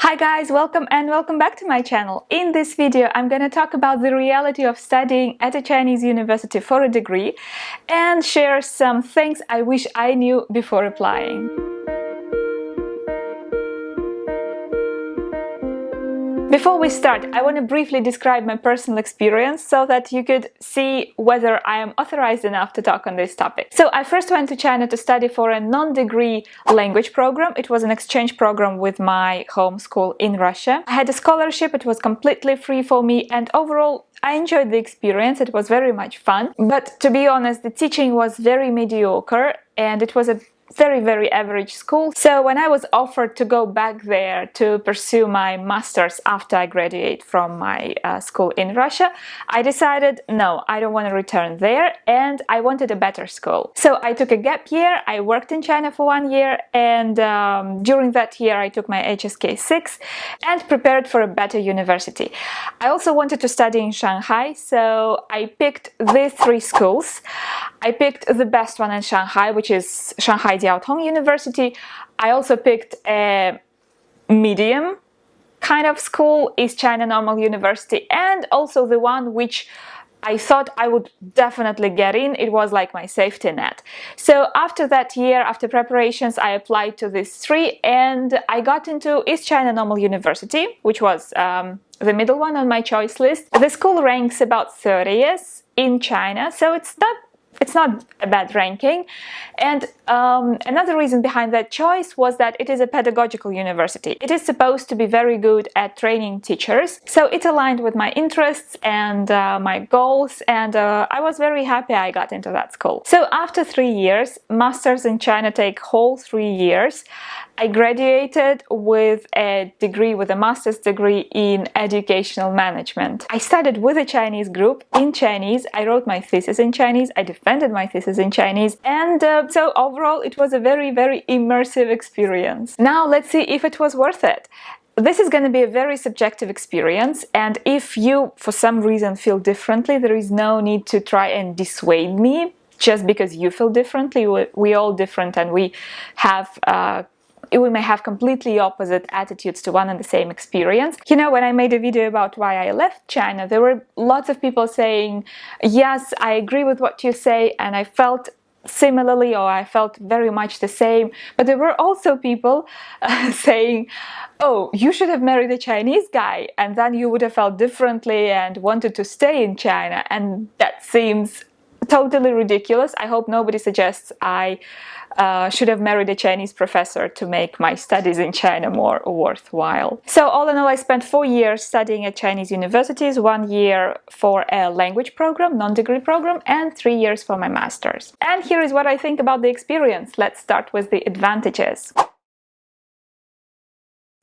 Hi guys, welcome back to my channel. In this video, I'm going to talk about the reality of studying at a Chinese university for a degree and share some things I wish I knew before applying. Before we start, I want to briefly describe my personal experience so that you could see whether I am authorized enough to talk on this topic. So I first went to China to study for a non-degree language program. It was an exchange program with my home school in Russia. I had a scholarship, it was completely free for me, and overall I enjoyed the experience. It was very much fun. But to be honest, the teaching was very mediocre and it was a very average school. So when I was offered to go back there to pursue my master's after I graduate from my school in Russia, I decided no, I don't want to return there and I wanted a better school. So I took a gap year, I worked in China for 1 year, and during that year I took my HSK 6 and prepared for a better university. I also wanted to study in Shanghai, so I picked these 3 schools. I picked the best one in Shanghai, which is Shanghai University. I also picked a medium kind of school, East China Normal University, and also the one which I thought I would definitely get in. It was like my safety net. So after that year, after preparations, I applied to these 3 and I got into East China Normal University, which was the middle one on my choice list. The school ranks about 30th in China, so it's not a bad ranking. And another reason behind that choice was that it is a pedagogical university. It is supposed to be very good at training teachers, so it aligned with my interests and my goals, and I was very happy I got into that school. So after 3 years, masters in China take whole 3 years. I graduated with a degree, with a master's degree in educational management. I studied with a Chinese group in Chinese. I wrote my thesis in Chinese. I defended my thesis in Chinese. And so overall, it was a very immersive experience. Now let's see if it was worth it. This is going to be a very subjective experience, and if you, for some reason, feel differently, there is no need to try and dissuade me just because you feel differently. We're all different, and we may have completely opposite attitudes to one and the same experience. You know, when I made a video about why I left China, there were lots of people saying, yes, I agree with what you say, and I felt similarly, or I felt very much the same. But there were also people saying, oh, you should have married a Chinese guy and then you would have felt differently and wanted to stay in China. And that seems totally ridiculous. I hope nobody suggests I should have married a Chinese professor to make my studies in China more worthwhile. So all in all, I spent 4 years studying at Chinese universities, 1 year for a language program, non-degree program, and 3 years for my master's. And here is what I think about the experience. Let's start with the advantages.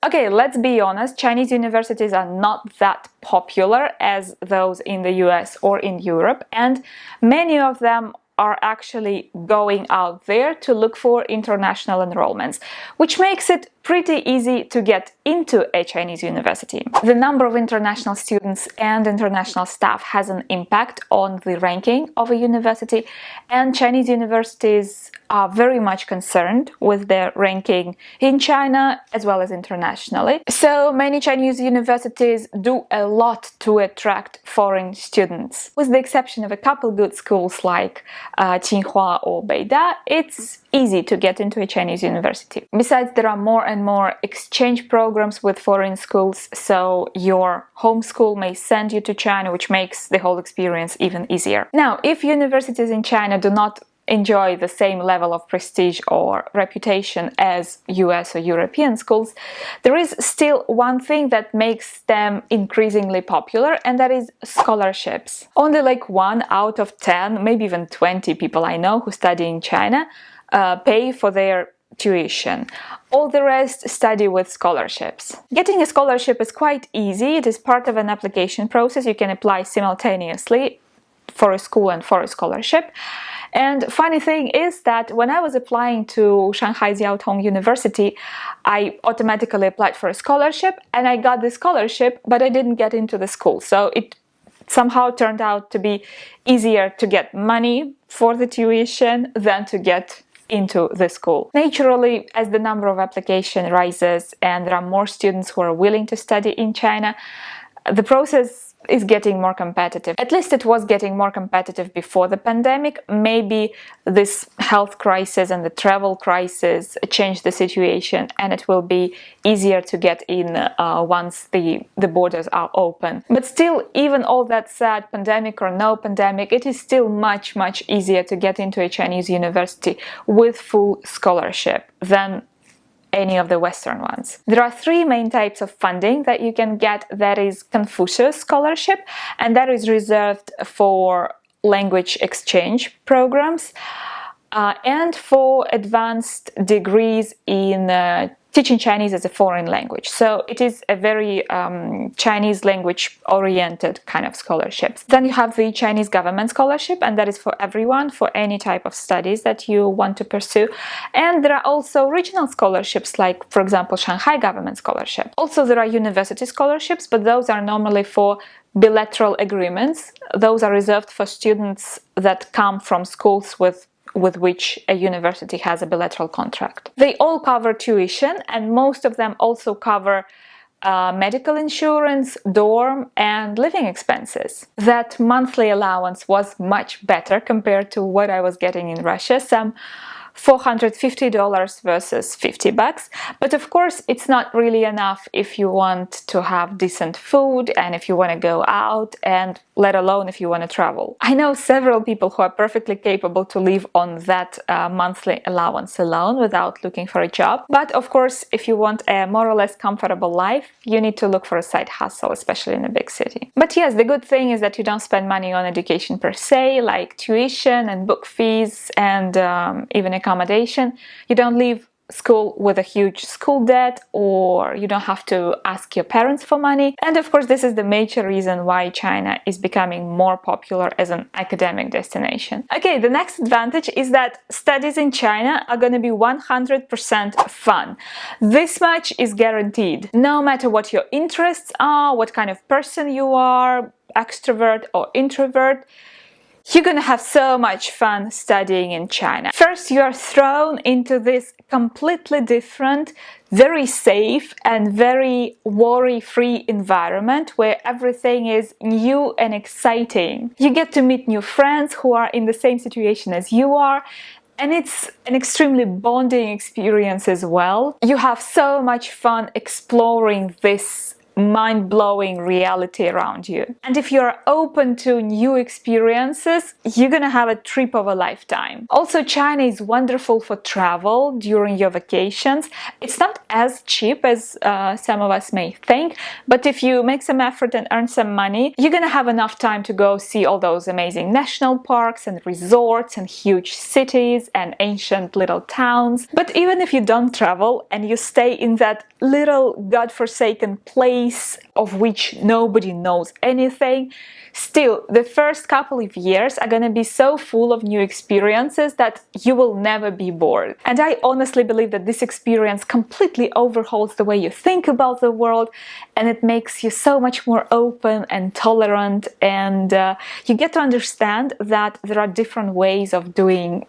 Okay, let's be honest, Chinese universities are not that popular as those in the US or in Europe, and many of them are actually going out there to look for international enrollments, which makes it pretty easy to get into a Chinese university. The number of international students and international staff has an impact on the ranking of a university, and Chinese universities are very much concerned with their ranking in China as well as internationally. So many Chinese universities do a lot to attract foreign students. With the exception of a couple good schools like Tsinghua or Beida, it's easy to get into a Chinese university. Besides, there are more and more exchange programs with foreign schools, so your home school may send you to China, which makes the whole experience even easier. Now, if universities in China do not enjoy the same level of prestige or reputation as US or European schools, there is still one thing that makes them increasingly popular, and that is scholarships. Only like 1 out of 10, maybe even 20 people I know who study in China pay for their tuition. All the rest study with scholarships. Getting a scholarship is quite easy. It is part of an application process. You can apply simultaneously for a school and for a scholarship. And funny thing is that when I was applying to Shanghai University, I automatically applied for a scholarship and I got the scholarship, but I didn't get into the school. So it somehow turned out to be easier to get money for the tuition than to get into the school. Naturally, as the number of application rises and there are more students who are willing to study in China, the process is getting more competitive. At least it was getting more competitive before the pandemic. Maybe this health crisis and the travel crisis changed the situation, and it will be easier to get in once the borders are open. But still, even all that said, pandemic or no pandemic, it is still much easier to get into a Chinese university with full scholarship than any of the Western ones. There are three main types of funding that you can get. That is Confucius Scholarship, and that is reserved for language exchange programs and for advanced degrees in teaching Chinese as a foreign language. So it is a very Chinese language oriented kind of scholarships. Then you have the Chinese government scholarship, and that is for everyone, for any type of studies that you want to pursue. And there are also regional scholarships, like for example Shanghai government scholarship. Also there are university scholarships, but those are normally for bilateral agreements. Those are reserved for students that come from schools with which a university has a bilateral contract. They all cover tuition, and most of them also cover medical insurance, dorm, and living expenses. That monthly allowance was much better compared to what I was getting in Russia, some $450 versus $50. But of course, it's not really enough if you want to have decent food and if you want to go out, and let alone if you want to travel. I know several people who are perfectly capable to live on that monthly allowance alone without looking for a job. But of course, if you want a more or less comfortable life, you need to look for a side hustle, especially in a big city. But yes, the good thing is that you don't spend money on education per se, like tuition and book fees and even accommodation. You don't leave school with a huge school debt, or you don't have to ask your parents for money. And of course, this is the major reason why China is becoming more popular as an academic destination. Okay, the next advantage is that studies in China are going to be 100% fun. This much is guaranteed. No matter what your interests are, what kind of person you are, extrovert or introvert, you're gonna have so much fun studying in China. First, you are thrown into this completely different, very safe and very worry-free environment where everything is new and exciting. You get to meet new friends who are in the same situation as you are, and it's an extremely bonding experience as well. You have so much fun exploring this mind-blowing reality around you. And if you're open to new experiences, you're gonna have a trip of a lifetime. Also, China is wonderful for travel during your vacations. It's not as cheap as some of us may think, but if you make some effort and earn some money, you're gonna have enough time to go see all those amazing national parks and resorts and huge cities and ancient little towns. But even if you don't travel and you stay in that little godforsaken place of which nobody knows anything, still the first couple of years are gonna be so full of new experiences that you will never be bored. And I honestly believe that this experience completely overhauls the way you think about the world, and it makes you so much more open and tolerant, and you get to understand that there are different ways of doing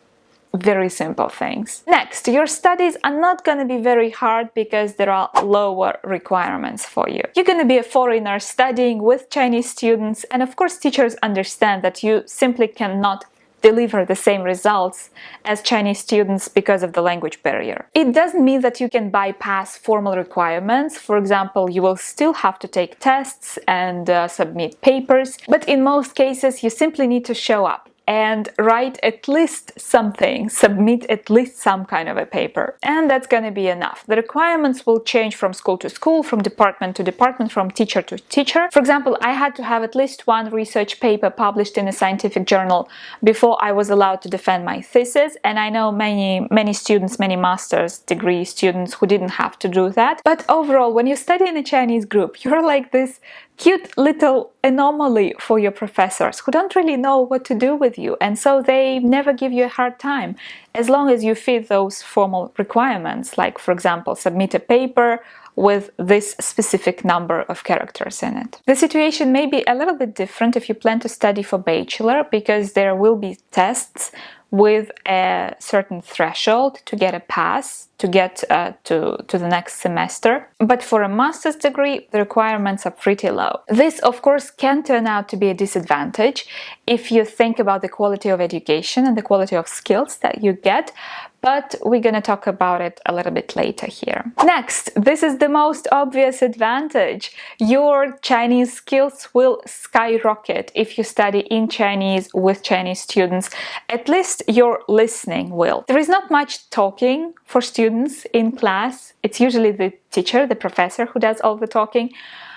very simple things. Next, your studies are not going to be very hard because there are lower requirements for you. You're going to be a foreigner studying with Chinese students, and of course teachers understand that you simply cannot deliver the same results as Chinese students because of the language barrier. It doesn't mean that you can bypass formal requirements. For example, you will still have to take tests and submit papers, but in most cases you simply need to show up and write at least something, submit at least some kind of a paper. And that's going to be enough. The requirements will change from school to school, from department to department, from teacher to teacher. For example, I had to have at least one research paper published in a scientific journal before I was allowed to defend my thesis. And I know many students, many master's degree students who didn't have to do that. But overall, when you study in a Chinese group, you're like this cute little anomaly for your professors who don't really know what to do with you, and so they never give you a hard time as long as you fit those formal requirements, like for example submit a paper with this specific number of characters in it. The situation may be a little bit different if you plan to study for bachelor, because there will be tests with a certain threshold to get a pass, to get to the next semester. But for a master's degree, the requirements are pretty low. This, of course, can turn out to be a disadvantage if you think about the quality of education and the quality of skills that you get, but we're going to talk about it a little bit later here. Next, this is the most obvious advantage. Your Chinese skills will skyrocket if you study in Chinese with Chinese students. At least your listening will. There is not much talking for students in class. It's usually the teacher, the professor, who does all the talking.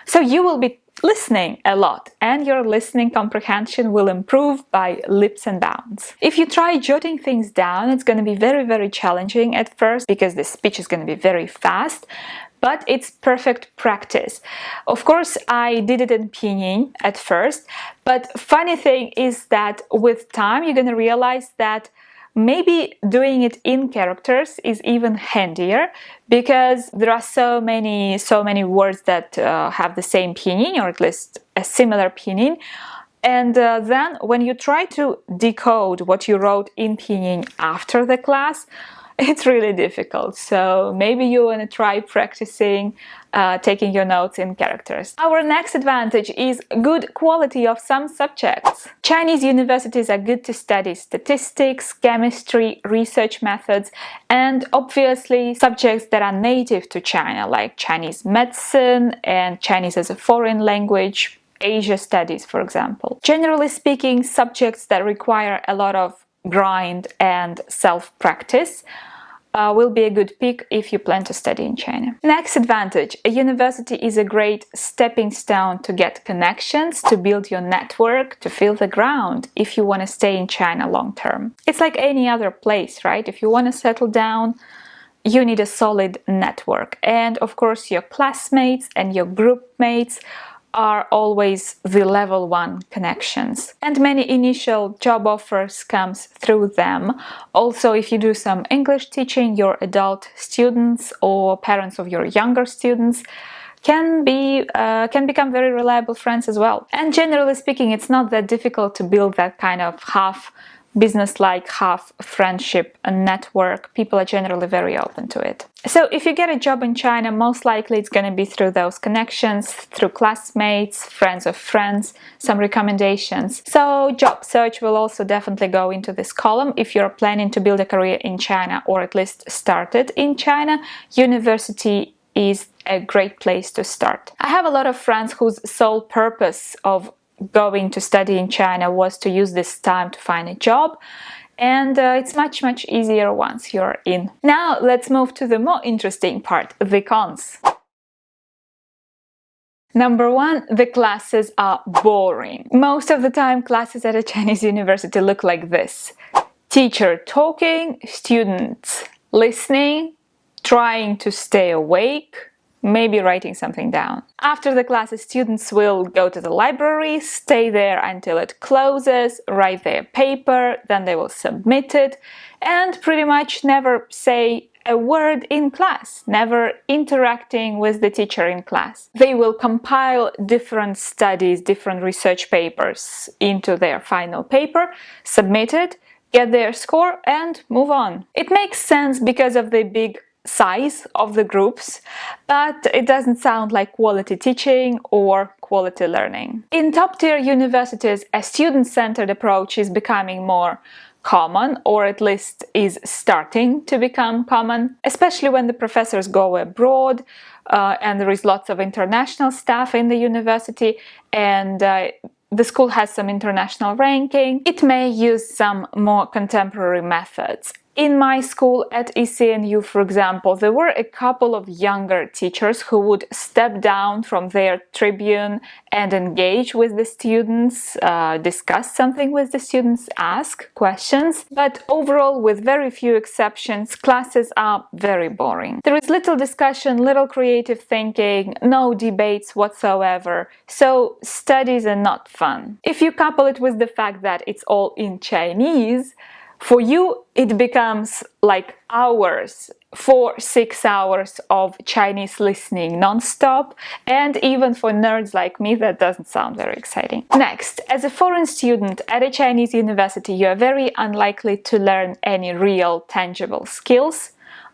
So you will be listening a lot, and your listening comprehension will improve by leaps and bounds. If you try jotting things down, it's going to be very, very challenging at first, because the speech is going to be very fast, but it's perfect practice. Of course, I did it in pinyin at first, but funny thing is that with time you're going to realize that maybe doing it in characters is even handier, because there are so many words that have the same pinyin, or at least a similar pinyin. And then when you try to decode what you wrote in pinyin after the class, it's really difficult. So maybe you want to try practicing taking your notes in characters. Our next advantage is good quality of some subjects. Chinese universities are good to study statistics, chemistry, research methods, and obviously subjects that are native to China, like Chinese medicine and Chinese as a foreign language, Asia studies, for example. Generally speaking, subjects that require a lot of grind and self-practice will be a good pick if you plan to study in China. Next advantage, a university is a great stepping stone to get connections, to build your network, to feel the ground if you want to stay in China long term. It's like any other place, right? If you want to settle down, you need a solid network. And of course, your classmates and your group mates are always the level 1 connections, and many initial job offers comes through them. Also, if you do some English teaching, your adult students or parents of your younger students can become very reliable friends as well. And generally speaking, it's not that difficult to build that kind of half business-like, half friendship network. People are generally very open to it. So if you get a job in China, most likely it's going to be through those connections, through classmates, friends of friends, some recommendations. So job search will also definitely go into this column. If you're planning to build a career in China, or at least started in China, university is a great place to start. I have a lot of friends whose sole purpose of going to study in China was to use this time to find a job, and it's much easier once you're in. Now let's move to the more interesting part, the cons. Number 1, the classes are boring. Most of the time classes at a Chinese university look like this: teacher talking, students listening, trying to stay awake, maybe writing something down. After the classes, students will go to the library, stay there until it closes, write their paper, then they will submit it, and pretty much never say a word in class, never interacting with the teacher in class. They will compile different studies, different research papers into their final paper, submit it, get their score, and move on. It makes sense because of the big size of the groups, but it doesn't sound like quality teaching or quality learning. In top-tier universities, a student-centered approach is becoming more common, or at least is starting to become common, especially when the professors go abroad and there is lots of international staff in the university, and the school has some international ranking. It may use some more contemporary methods. In my school at ECNU, for example, there were a couple of younger teachers who would step down from their tribune and engage with the students, discuss something with the students, ask questions. But overall, with very few exceptions, classes are very boring. There is little discussion, little creative thinking, no debates whatsoever, so studies are not fun. If you couple it with the fact that it's all in Chinese, for you, it becomes like hours 4-6 hours of Chinese listening non-stop, and even for nerds like me that doesn't sound very exciting. Next, as a foreign student at a Chinese university, you are very unlikely to learn any real tangible skills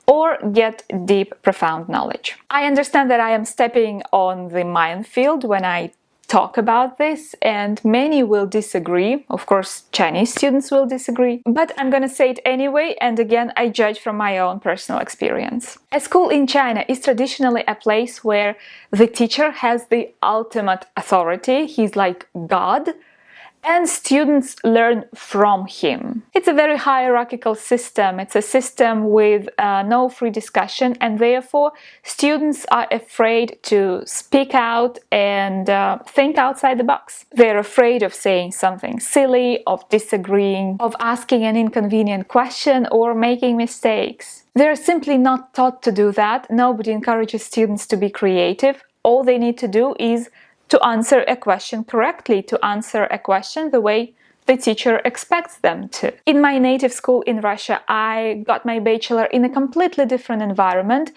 or get deep, profound knowledge. I understand that I am stepping on the minefield when I talk about this, and many will disagree. Of course, Chinese students will disagree, but I'm gonna say it anyway, and again, I judge from my own personal experience. A school in China is traditionally a place where the teacher has the ultimate authority. He's like God, and students learn from him. It's a very hierarchical system. It's a system with no free discussion, and therefore students are afraid to speak out and think outside the box. They're afraid of saying something silly, of disagreeing, of asking an inconvenient question or making mistakes. They're simply not taught to do that. Nobody encourages students to be creative. All they need to do is to answer a question correctly, to answer a question the way the teacher expects them to. In my native school in Russia, I got my bachelor in a completely different environment,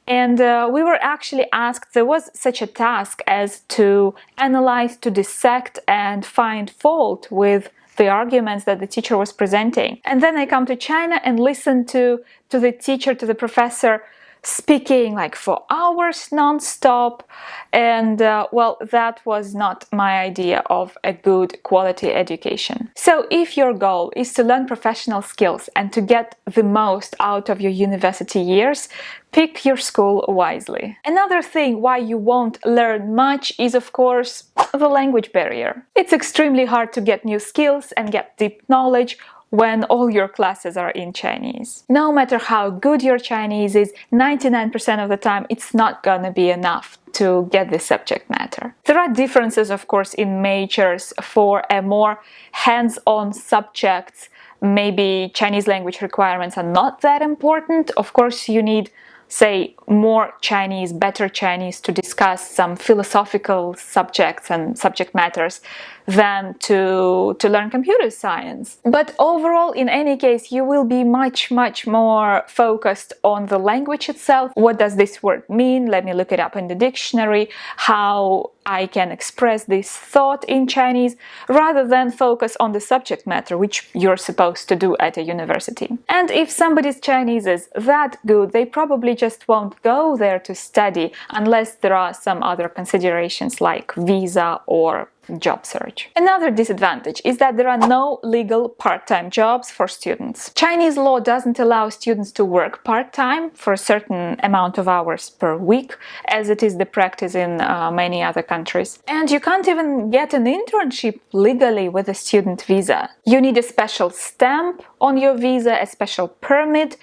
and we were actually asked, there was such a task as to analyze, to dissect and find fault with the arguments that the teacher was presenting. And then I come to China and listen to the teacher, to the professor, speaking like for hours non-stop, and well, that was not my idea of a good quality education. So if your goal is to learn professional skills and to get the most out of your university years, pick your school wisely. Another thing why you won't learn much is, of course, the language barrier. It's extremely hard to get new skills and get deep knowledge when all your classes are in Chinese. No matter how good your Chinese is, 99% of the time it's not gonna be enough to get the subject matter. There are differences, of course, in majors for a more hands-on subjects. Maybe Chinese language requirements are not that important. Of course, you need, say, more Chinese, better Chinese to discuss some philosophical subjects and subject matters than to learn computer science. But overall, in any case, you will be much more focused on the language itself. What does this word mean? Let me look it up in the dictionary. How I can express this thought in Chinese, rather than focus on the subject matter, which you're supposed to do at a university. And if somebody's Chinese is that good, they probably just won't go there to study unless there are some other considerations like visa or job search. Another disadvantage is that there are no legal part-time jobs for students. Chinese law doesn't allow students to work part-time for a certain amount of hours per week, as it is the practice in many other countries. And you can't even get an internship legally with a student visa. You need a special stamp on your visa, a special permit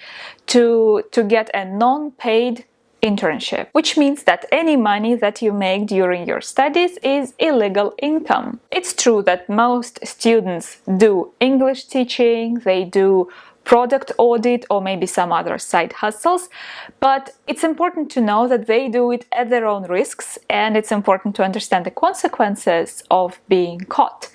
to get a non-paid internship, which means that any money that you make during your studies is illegal income. It's true that most students do English teaching, they do product audit or maybe some other side hustles, but it's important to know that they do it at their own risks, and it's important to understand the consequences of being caught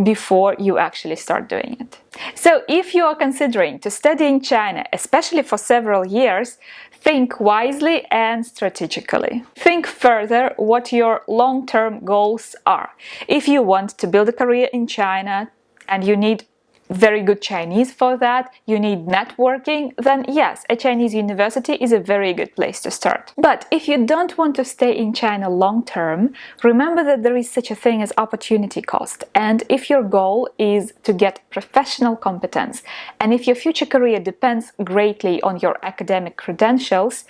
before you actually start doing it. So if you are considering to study in China, especially for several years, think wisely and strategically. Think further what your long-term goals are. If you want to build a career in China and you need very good Chinese for that, you need networking, then yes, a Chinese university is a very good place to start. But if you don't want to stay in China long term, remember that there is such a thing as opportunity cost. And if your goal is to get professional competence, and if your future career depends greatly on your academic credentials,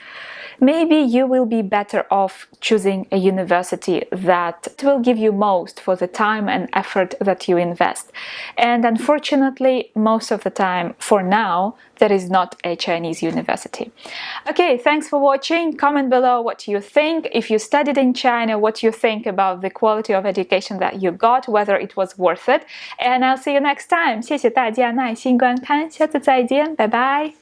maybe you will be better off choosing a university that will give you most for the time and effort that you invest. And unfortunately, most of the time, for now, there is not a Chinese university. Okay, thanks for watching. Comment below what you think. If you studied in China, what you think about the quality of education that you got, whether it was worth it. And I'll see you next time. 谢谢大家耐心观看，下次再见，拜拜。